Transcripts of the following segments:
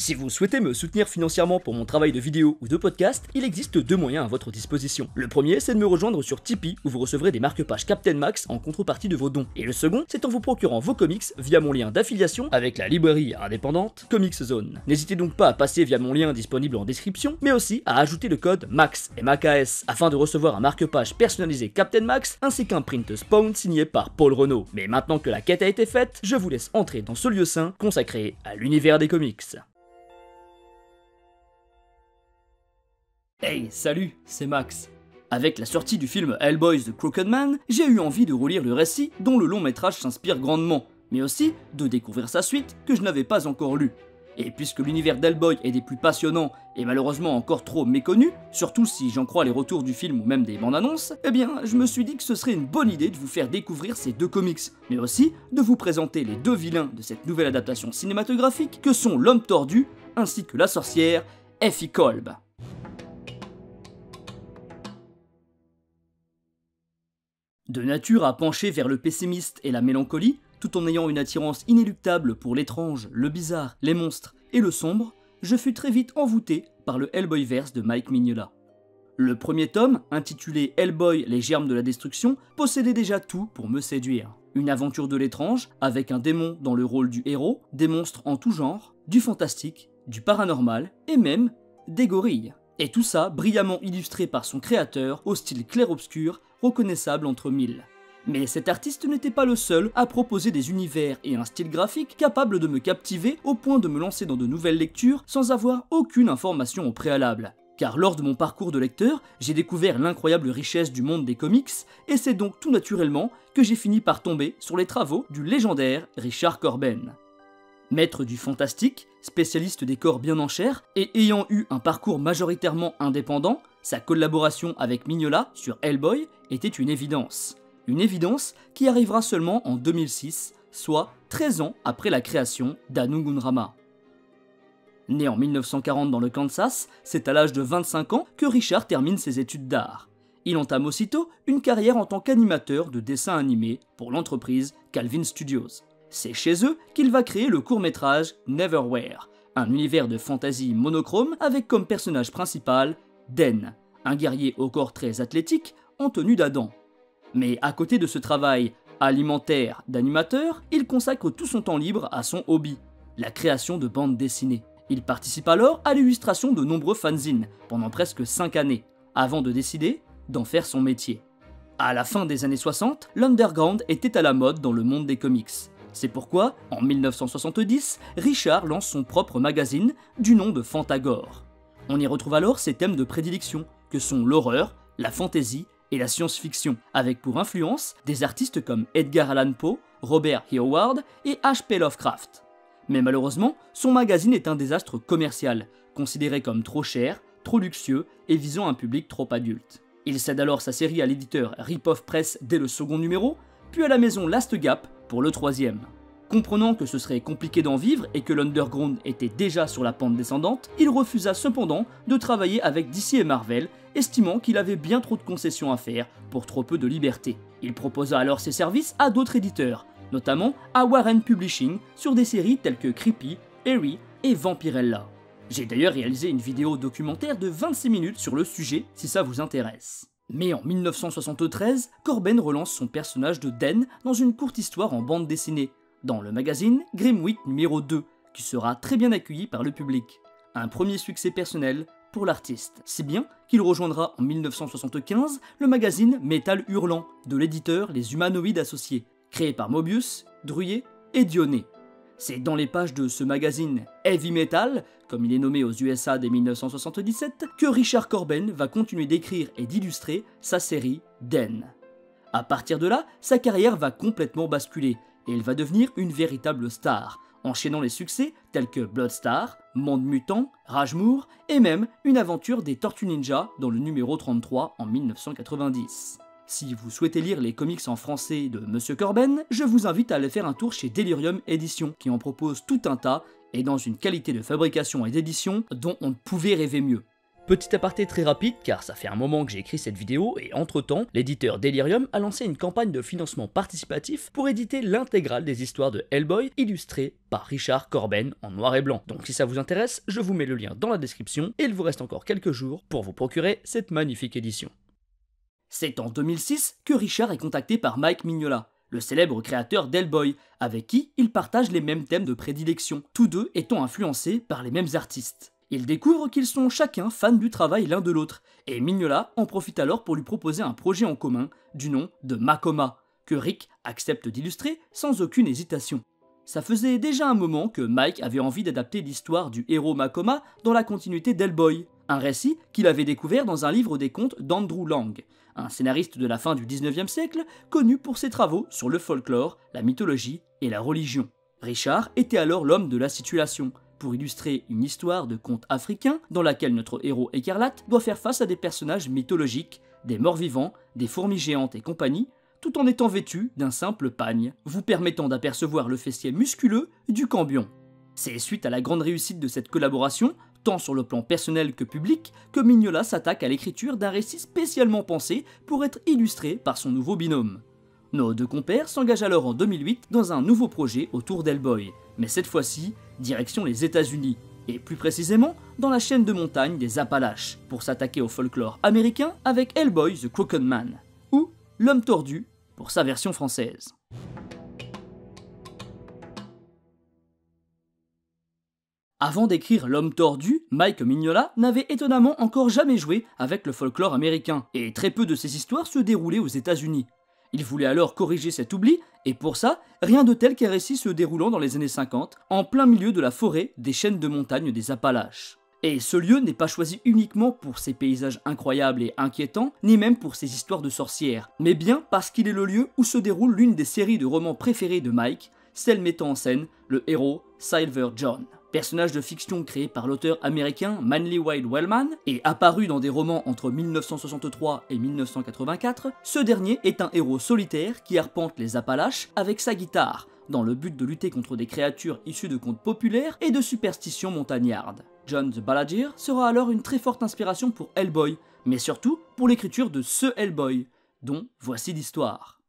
Si vous souhaitez me soutenir financièrement pour mon travail de vidéo ou de podcast, il existe deux moyens à votre disposition. Le premier, c'est de me rejoindre sur Tipeee où vous recevrez des marque-pages Captain Max en contrepartie de vos dons. Et le second, c'est en vous procurant vos comics via mon lien d'affiliation avec la librairie indépendante Comics Zone. N'hésitez donc pas à passer via mon lien disponible en description, mais aussi à ajouter le code MAX MAKS afin de recevoir un marque-page personnalisé Captain Max ainsi qu'un print Spawn signé par Paul Renaud. Mais maintenant que la quête a été faite, je vous laisse entrer dans ce lieu saint consacré à l'univers des comics. Hey, salut, c'est Max. Avec la sortie du film Hellboy The Crooked Man, j'ai eu envie de relire le récit dont le long métrage s'inspire grandement, mais aussi de découvrir sa suite que je n'avais pas encore lue. Et puisque l'univers d'Hellboy est des plus passionnants et malheureusement encore trop méconnus, surtout si j'en crois les retours du film ou même des bandes annonces, eh bien je me suis dit que ce serait une bonne idée de vous faire découvrir ces deux comics, mais aussi de vous présenter les deux vilains de cette nouvelle adaptation cinématographique que sont l'homme tordu ainsi que la sorcière Effie Kolb. De nature à pencher vers le pessimiste et la mélancolie, tout en ayant une attirance inéluctable pour l'étrange, le bizarre, les monstres et le sombre, je fus très vite envoûté par le Hellboyverse de Mike Mignola. Le premier tome, intitulé Hellboy, les germes de la destruction, possédait déjà tout pour me séduire. Une aventure de l'étrange, avec un démon dans le rôle du héros, des monstres en tout genre, du fantastique, du paranormal et même des gorilles. Et tout ça brillamment illustré par son créateur, au style clair-obscur, reconnaissable entre mille. Mais cet artiste n'était pas le seul à proposer des univers et un style graphique capable de me captiver au point de me lancer dans de nouvelles lectures sans avoir aucune information au préalable. Car lors de mon parcours de lecteur, j'ai découvert l'incroyable richesse du monde des comics, et c'est donc tout naturellement que j'ai fini par tomber sur les travaux du légendaire Richard Corben. Maître du fantastique, spécialiste des corps bien en chair, et ayant eu un parcours majoritairement indépendant, sa collaboration avec Mignola sur Hellboy était une évidence. Une évidence qui arrivera seulement en 2006, soit 13 ans après la création d'Anungunrama. Né en 1940 dans le Kansas, c'est à l'âge de 25 ans que Richard termine ses études d'art. Il entame aussitôt une carrière en tant qu'animateur de dessins animés pour l'entreprise Calvin Studios. C'est chez eux qu'il va créer le court-métrage Neverwhere, un univers de fantasy monochrome avec comme personnage principal Den, un guerrier au corps très athlétique en tenue d'Adam. Mais à côté de ce travail alimentaire d'animateur, il consacre tout son temps libre à son hobby, la création de bandes dessinées. Il participe alors à l'illustration de nombreux fanzines pendant presque 5 années, avant de décider d'en faire son métier. À la fin des années 60, l'underground était à la mode dans le monde des comics. C'est pourquoi, en 1970, Richard lance son propre magazine du nom de Fantagore. On y retrouve alors ses thèmes de prédilection, que sont l'horreur, la fantasy et la science-fiction, avec pour influence des artistes comme Edgar Allan Poe, Robert E. Howard et H.P. Lovecraft. Mais malheureusement, son magazine est un désastre commercial, considéré comme trop cher, trop luxueux et visant un public trop adulte. Il cède alors sa série à l'éditeur Rip-Off Press dès le second numéro, puis à la maison Last Gap pour le troisième. Comprenant que ce serait compliqué d'en vivre et que l'underground était déjà sur la pente descendante, il refusa cependant de travailler avec DC et Marvel, estimant qu'il avait bien trop de concessions à faire pour trop peu de liberté. Il proposa alors ses services à d'autres éditeurs, notamment à Warren Publishing sur des séries telles que Creepy, Eerie et Vampirella. J'ai d'ailleurs réalisé une vidéo documentaire de 26 minutes sur le sujet si ça vous intéresse. Mais en 1973, Corben relance son personnage de Den dans une courte histoire en bande dessinée, dans le magazine Grimwit numéro 2, qui sera très bien accueilli par le public. Un premier succès personnel pour l'artiste, si bien qu'il rejoindra en 1975 le magazine Metal Hurlant de l'éditeur Les Humanoïdes Associés, créé par Mobius, Druyer et Dionné. C'est dans les pages de ce magazine Heavy Metal, comme il est nommé aux USA dès 1977, que Richard Corben va continuer d'écrire et d'illustrer sa série Den. À partir de là, sa carrière va complètement basculer, et il va devenir une véritable star, enchaînant les succès tels que Bloodstar, Monde Mutant, Rajmoor, et même une aventure des Tortues Ninja dans le numéro 33 en 1990. Si vous souhaitez lire les comics en français de Monsieur Corben, je vous invite à aller faire un tour chez Delirium Éditions, qui en propose tout un tas, et dans une qualité de fabrication et d'édition dont on ne pouvait rêver mieux. Petit aparté très rapide car ça fait un moment que j'ai écrit cette vidéo et entre-temps, l'éditeur Delirium a lancé une campagne de financement participatif pour éditer l'intégrale des histoires de Hellboy illustrées par Richard Corben en noir et blanc. Donc si ça vous intéresse, je vous mets le lien dans la description et il vous reste encore quelques jours pour vous procurer cette magnifique édition. C'est en 2006 que Richard est contacté par Mike Mignola, le célèbre créateur d'Hellboy, avec qui il partage les mêmes thèmes de prédilection, tous deux étant influencés par les mêmes artistes. Ils découvrent qu'ils sont chacun fans du travail l'un de l'autre, et Mignola en profite alors pour lui proposer un projet en commun du nom de Makoma, que Rick accepte d'illustrer sans aucune hésitation. Ça faisait déjà un moment que Mike avait envie d'adapter l'histoire du héros Makoma dans la continuité d'Hellboy, un récit qu'il avait découvert dans un livre des contes d'Andrew Lang, un scénariste de la fin du 19e siècle connu pour ses travaux sur le folklore, la mythologie et la religion. Richard était alors l'homme de la situation, pour illustrer une histoire de conte africain dans laquelle notre héros écarlate doit faire face à des personnages mythologiques, des morts-vivants, des fourmis géantes et compagnie, tout en étant vêtu d'un simple pagne, vous permettant d'apercevoir le fessier musculeux du cambion. C'est suite à la grande réussite de cette collaboration, tant sur le plan personnel que public, que Mignola s'attaque à l'écriture d'un récit spécialement pensé pour être illustré par son nouveau binôme. Nos deux compères s'engagent alors en 2008 dans un nouveau projet autour d'Hellboy, mais cette fois-ci, direction les États-Unis, et plus précisément dans la chaîne de montagnes des Appalaches, pour s'attaquer au folklore américain avec Hellboy the Crooked Man, ou L'Homme Tordu pour sa version française. Avant d'écrire L'Homme Tordu, Mike Mignola n'avait étonnamment encore jamais joué avec le folklore américain, et très peu de ses histoires se déroulaient aux États-Unis. Il voulait alors corriger cet oubli, et pour ça, rien de tel qu'un récit se déroulant dans les années 50, en plein milieu de la forêt des chaînes de montagnes des Appalaches. Et ce lieu n'est pas choisi uniquement pour ses paysages incroyables et inquiétants, ni même pour ses histoires de sorcières, mais bien parce qu'il est le lieu où se déroule l'une des séries de romans préférées de Mike, celle mettant en scène le héros Silver John. Personnage de fiction créé par l'auteur américain Manly Wild Wellman et apparu dans des romans entre 1963 et 1984, ce dernier est un héros solitaire qui arpente les Appalaches avec sa guitare, dans le but de lutter contre des créatures issues de contes populaires et de superstitions montagnardes. John the Balladeer sera alors une très forte inspiration pour Hellboy, mais surtout pour l'écriture de ce Hellboy, dont voici l'histoire.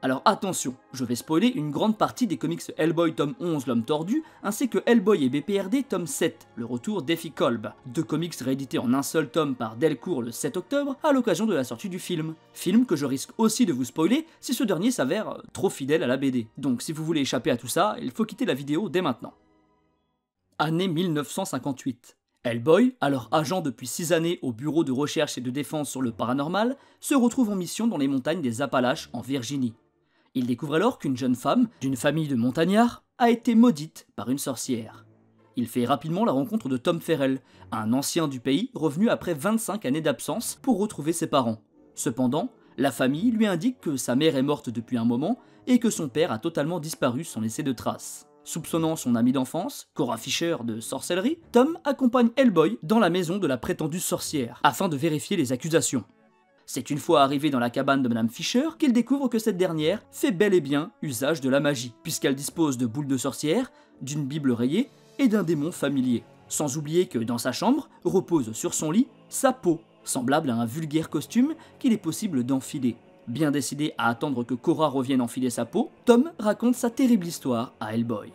Alors attention, je vais spoiler une grande partie des comics Hellboy tome 11 L'Homme Tordu, ainsi que Hellboy et BPRD tome 7, le retour d'Effie Kolb, deux comics réédités en un seul tome par Delcourt le 7 octobre à l'occasion de la sortie du film. Film que je risque aussi de vous spoiler si ce dernier s'avère trop fidèle à la BD. Donc si vous voulez échapper à tout ça, il faut quitter la vidéo dès maintenant. Année 1958. Hellboy, alors agent depuis 6 années au bureau de recherche et de défense sur le paranormal, se retrouve en mission dans les montagnes des Appalaches en Virginie. Il découvre alors qu'une jeune femme, d'une famille de montagnards, a été maudite par une sorcière. Il fait rapidement la rencontre de Tom Ferrell, un ancien du pays revenu après 25 années d'absence pour retrouver ses parents. Cependant, la famille lui indique que sa mère est morte depuis un moment et que son père a totalement disparu sans laisser de traces. Soupçonnant son ami d'enfance, Cora Fisher, de sorcellerie, Tom accompagne Hellboy dans la maison de la prétendue sorcière, afin de vérifier les accusations. C'est une fois arrivé dans la cabane de Madame Fisher qu'il découvre que cette dernière fait bel et bien usage de la magie, puisqu'elle dispose de boules de sorcière, d'une bible rayée et d'un démon familier. Sans oublier que dans sa chambre repose sur son lit sa peau, semblable à un vulgaire costume qu'il est possible d'enfiler. Bien décidé à attendre que Cora revienne enfiler sa peau, Tom raconte sa terrible histoire à Hellboy.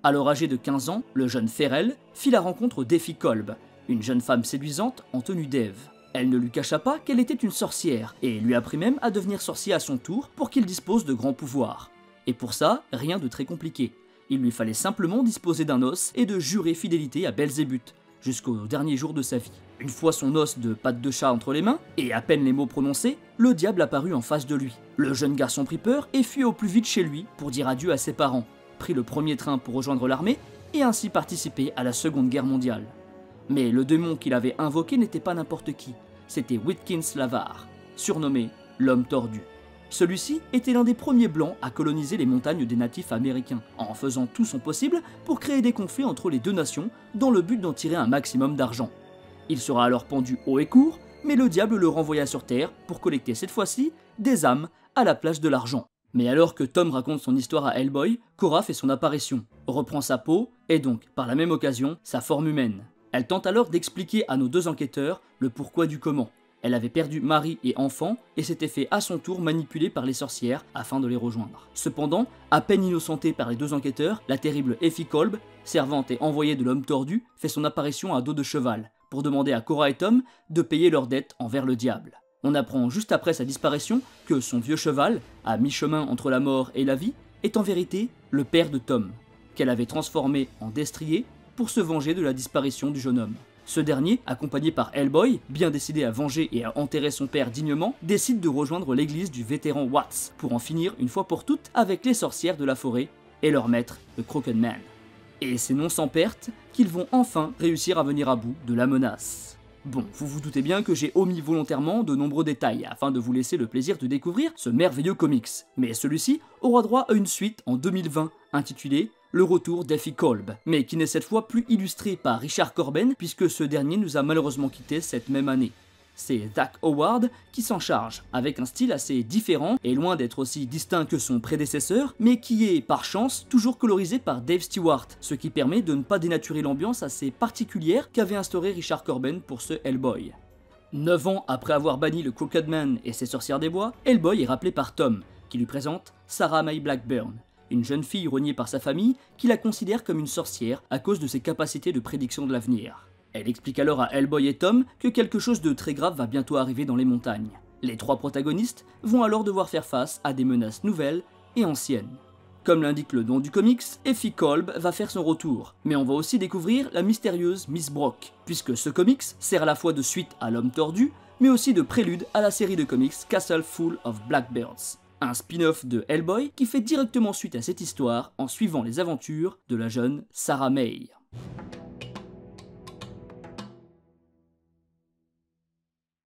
Alors âgé de 15 ans, le jeune Ferrell fit la rencontre d'Effie Kolb, une jeune femme séduisante en tenue d'Ève. Elle ne lui cacha pas qu'elle était une sorcière, et lui apprit même à devenir sorcier à son tour pour qu'il dispose de grands pouvoirs. Et pour ça, rien de très compliqué. Il lui fallait simplement disposer d'un os et de jurer fidélité à Belzébuth, jusqu'au dernier jour de sa vie. Une fois son os de patte de chat entre les mains, et à peine les mots prononcés, le diable apparut en face de lui. Le jeune garçon prit peur et fut au plus vite chez lui pour dire adieu à ses parents, prit le premier train pour rejoindre l'armée et ainsi participer à la Seconde Guerre mondiale. Mais le démon qu'il avait invoqué n'était pas n'importe qui, c'était Whitkins Lavar, surnommé l'Homme Tordu. Celui-ci était l'un des premiers blancs à coloniser les montagnes des natifs américains, en faisant tout son possible pour créer des conflits entre les deux nations dans le but d'en tirer un maximum d'argent. Il sera alors pendu haut et court, mais le diable le renvoya sur Terre pour collecter cette fois-ci des âmes à la place de l'argent. Mais alors que Tom raconte son histoire à Hellboy, Cora fait son apparition, reprend sa peau et donc, par la même occasion, sa forme humaine. Elle tente alors d'expliquer à nos deux enquêteurs le pourquoi du comment. Elle avait perdu mari et enfant et s'était fait à son tour manipuler par les sorcières afin de les rejoindre. Cependant, à peine innocentée par les deux enquêteurs, la terrible Effie Kolb, servante et envoyée de l'homme tordu, fait son apparition à dos de cheval pour demander à Cora et Tom de payer leurs dettes envers le diable. On apprend juste après sa disparition que son vieux cheval, à mi-chemin entre la mort et la vie, est en vérité le père de Tom, qu'elle avait transformé en destrier pour se venger de la disparition du jeune homme. Ce dernier, accompagné par Hellboy, bien décidé à venger et à enterrer son père dignement, décide de rejoindre l'église du vétéran Watts pour en finir une fois pour toutes avec les sorcières de la forêt et leur maître, le Crooked Man. Et c'est non sans perte qu'ils vont enfin réussir à venir à bout de la menace. Bon, vous vous doutez bien que j'ai omis volontairement de nombreux détails afin de vous laisser le plaisir de découvrir ce merveilleux comics, mais celui-ci aura droit à une suite en 2020 intitulée Le retour d'Effie Kolb, mais qui n'est cette fois plus illustré par Richard Corben puisque ce dernier nous a malheureusement quittés cette même année. C'est Zach Howard qui s'en charge, avec un style assez différent et loin d'être aussi distinct que son prédécesseur, mais qui est, par chance, toujours colorisé par Dave Stewart, ce qui permet de ne pas dénaturer l'ambiance assez particulière qu'avait instauré Richard Corben pour ce Hellboy. 9 ans après avoir banni le Crooked Man et ses sorcières des bois, Hellboy est rappelé par Tom, qui lui présente Sarah May Blackburn, une jeune fille reniée par sa famille qui la considère comme une sorcière à cause de ses capacités de prédiction de l'avenir. Elle explique alors à Hellboy et Tom que quelque chose de très grave va bientôt arriver dans les montagnes. Les trois protagonistes vont alors devoir faire face à des menaces nouvelles et anciennes. Comme l'indique le nom du comics, Effie Kolb va faire son retour, mais on va aussi découvrir la mystérieuse Miss Brock, puisque ce comics sert à la fois de suite à l'homme tordu, mais aussi de prélude à la série de comics Castle Full of Blackbirds, un spin-off de Hellboy qui fait directement suite à cette histoire en suivant les aventures de la jeune Sarah May.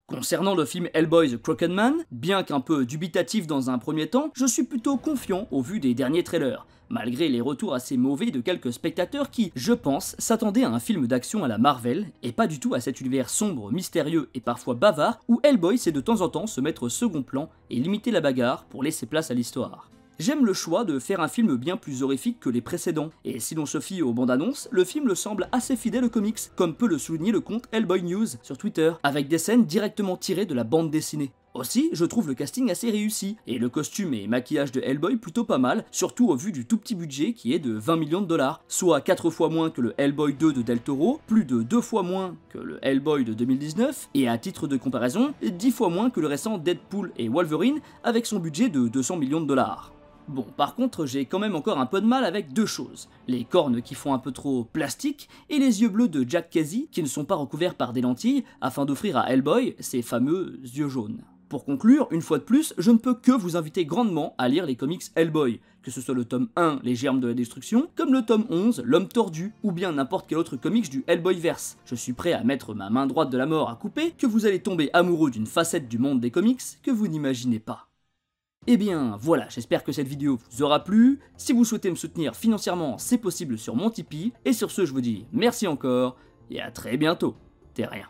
Concernant le film Hellboy The Crooked Man, bien qu'un peu dubitatif dans un premier temps, je suis plutôt confiant au vu des derniers trailers, malgré les retours assez mauvais de quelques spectateurs qui, je pense, s'attendaient à un film d'action à la Marvel, et pas du tout à cet univers sombre, mystérieux et parfois bavard, où Hellboy sait de temps en temps se mettre au second plan et limiter la bagarre pour laisser place à l'histoire. J'aime le choix de faire un film bien plus horrifique que les précédents, et si l'on se fie aux bandes annonces, le film semble assez fidèle aux comics, comme peut le souligner le compte Hellboy News sur Twitter, avec des scènes directement tirées de la bande dessinée. Aussi, je trouve le casting assez réussi, et le costume et maquillage de Hellboy plutôt pas mal, surtout au vu du tout petit budget qui est de 20 millions de dollars, soit 4 fois moins que le Hellboy 2 de Del Toro, plus de 2 fois moins que le Hellboy de 2019, et à titre de comparaison, 10 fois moins que le récent Deadpool et Wolverine avec son budget de 200 millions de dollars. Bon, par contre, j'ai quand même encore un peu de mal avec deux choses. Les cornes qui font un peu trop plastique, et les yeux bleus de Jack Casey qui ne sont pas recouverts par des lentilles, afin d'offrir à Hellboy ses fameux yeux jaunes. Pour conclure, une fois de plus, je ne peux que vous inviter grandement à lire les comics Hellboy, que ce soit le tome 1, Les Germes de la Destruction, comme le tome 11, L'Homme Tordu, ou bien n'importe quel autre comics du Hellboyverse. Je suis prêt à mettre ma main droite de la mort à couper, que vous allez tomber amoureux d'une facette du monde des comics que vous n'imaginez pas. Et bien voilà, j'espère que cette vidéo vous aura plu. Si vous souhaitez me soutenir financièrement, c'est possible sur mon Tipeee. Et sur ce, je vous dis merci encore et à très bientôt. T'es rien.